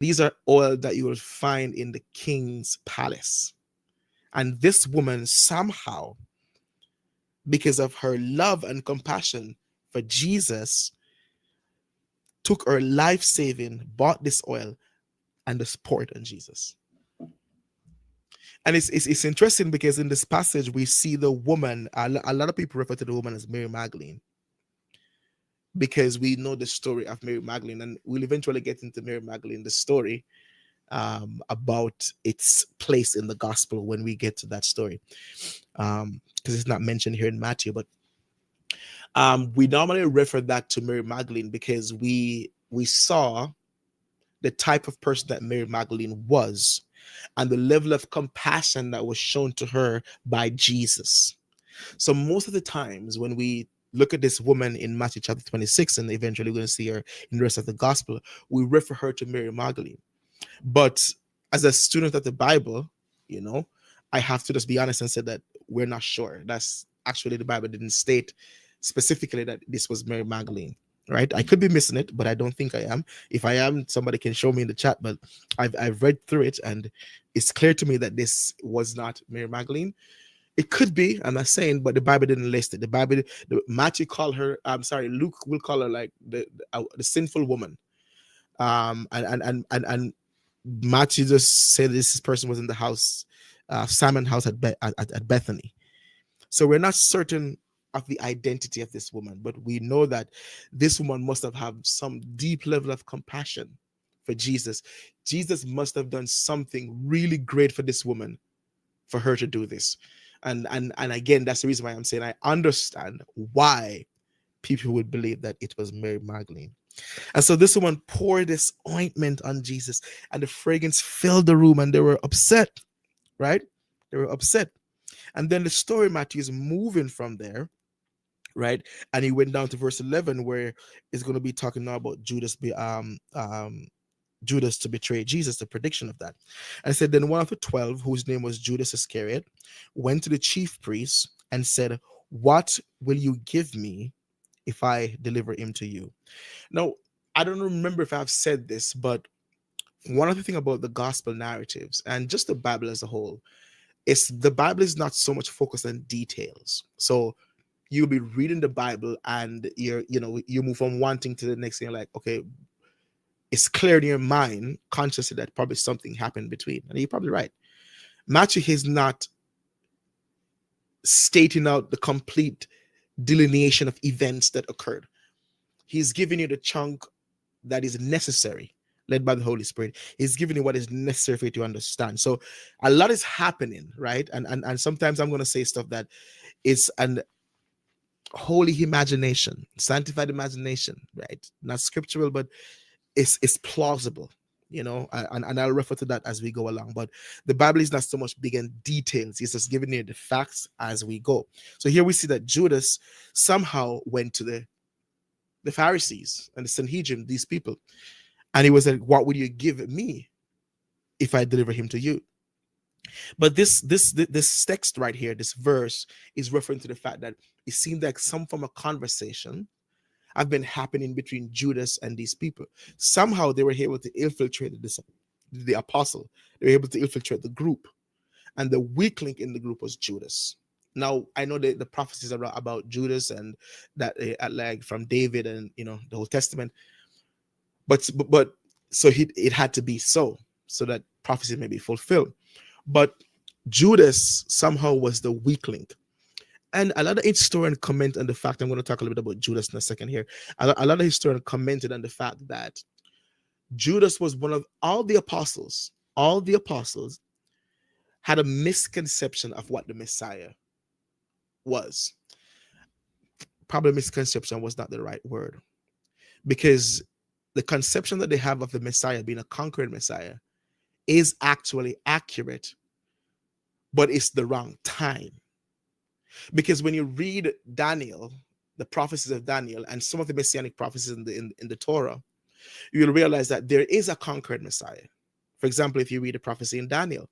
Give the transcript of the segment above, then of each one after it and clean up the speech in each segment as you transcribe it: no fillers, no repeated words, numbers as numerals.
These are oil that you will find in the king's palace. And this woman somehow, because of her love and compassion for Jesus, took her life saving, bought this oil, and just poured it on Jesus. And it's interesting because in this passage we see the woman. A lot of people refer to the woman as Mary Magdalene because we know the story of Mary Magdalene, and we'll eventually get into Mary Magdalene, the story about its place in the gospel when we get to that story, because it's not mentioned here in Matthew. But we normally refer that to Mary Magdalene because we saw the type of person that Mary Magdalene was and the level of compassion that was shown to her by Jesus. So most of the times when we look at this woman in Matthew chapter 26, and eventually we're going to see her in the rest of the gospel, we refer her to Mary Magdalene. But as a student of the Bible, I have to just be honest and say that we're not sure. That's actually, the Bible didn't state specifically that this was Mary Magdalene. Right, I could be missing it, but I don't think I am. If I am, somebody can show me in the chat. But I've read through it, and it's clear to me that this was not Mary Magdalene. It could be, I'm not saying, but the Bible didn't list it. Matthew call her, I'm sorry, Luke will call her like the sinful woman. And Matthew just said this person was in the house, Simon's house at Bethany. So we're not certain of the identity of this woman, but we know that this woman must have had some deep level of compassion for Jesus. Jesus must have done something really great for this woman for her to do this. And again, that's the reason why I'm saying I understand why people would believe that it was Mary Magdalene. And so this woman poured this ointment on Jesus, and the fragrance filled the room, and they were upset, right? They were upset. And then the story, Matthew, is moving from there, right? And he went down to verse 11, where it's going to be talking now about Judas to betray Jesus, the prediction of that. And it said, then one of the 12, whose name was Judas Iscariot, went to the chief priests and said, what will you give me if I deliver him to you? Now, I don't remember if I've said this, but one of the things about the gospel narratives and just the Bible as a whole is the Bible is not so much focused on details. So you'll be reading the Bible and you move from one thing to the next thing. You're like, okay, it's clear in your mind consciously that probably something happened between. And you're probably right. Matthew is not stating out the complete delineation of events that occurred. He's giving you the chunk that is necessary, led by the Holy Spirit. He's giving you what is necessary for you to understand. So a lot is happening, right? And sometimes I'm going to say stuff that is an holy imagination, sanctified imagination, right? Not scriptural, but it's plausible, and I'll refer to that as we go along. But the Bible is not so much big in details. It's just giving you the facts as we go. So here we see that Judas somehow went to the Pharisees and the Sanhedrin, these people, and he was like, what would you give me if I deliver him to you? But this text right here, this verse, is referring to the fact that it seemed like some form of conversation have been happening between Judas and these people. Somehow they were able to infiltrate the apostle. They were able to infiltrate the group. And the weak link in the group was Judas. Now, I know the prophecies are about Judas and that like from David and the Old Testament. But so it had to be so that prophecy may be fulfilled. But Judas somehow was the weak link. And a lot of historians comment on the fact, I'm going to talk a little bit about Judas in a second here. A lot of historians commented on the fact that Judas was one of all the apostles had a misconception of what the Messiah was. Probably misconception was not the right word, because the conception that they have of the Messiah being a conquering Messiah is actually accurate, but it's the wrong time. Because when you read Daniel, the prophecies of Daniel, and some of the messianic prophecies in the Torah, you'll realize that there is a conquered Messiah. For example, if you read a prophecy in Daniel,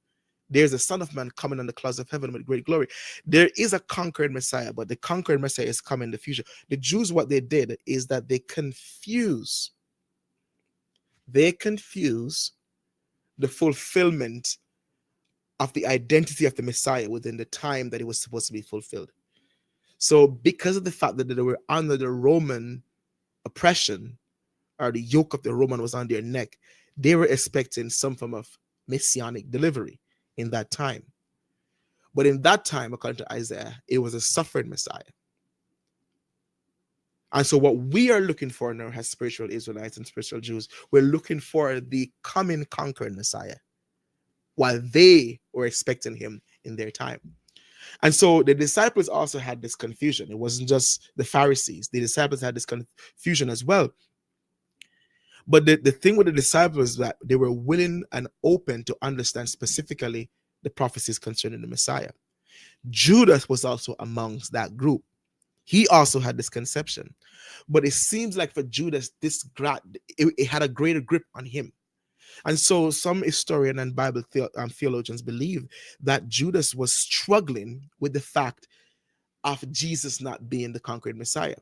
there's a Son of Man coming on the clouds of heaven with great glory. There is a conquered Messiah, but the conquered Messiah is coming in the future. The Jews, what they did is that they confuse the fulfillment of the identity of the Messiah within the time that it was supposed to be fulfilled. So, because of the fact that they were under the Roman oppression, or the yoke of the Roman was on their neck, they were expecting some form of messianic delivery in that time. But in that time, according to Isaiah, it was a suffering Messiah. And so what we are looking for now as spiritual Israelites and spiritual Jews, we're looking for the coming conquering Messiah, while they were expecting him in their time. And so the disciples also had this confusion. It wasn't just the Pharisees. The disciples had this confusion as well. But the thing with the disciples is that they were willing and open to understand specifically the prophecies concerning the Messiah. Judas was also amongst that group. He also had this conception. But it seems like for Judas, it had a greater grip on him. And so some historian and Bible theologians believe that Judas was struggling with the fact of Jesus not being the conquered Messiah.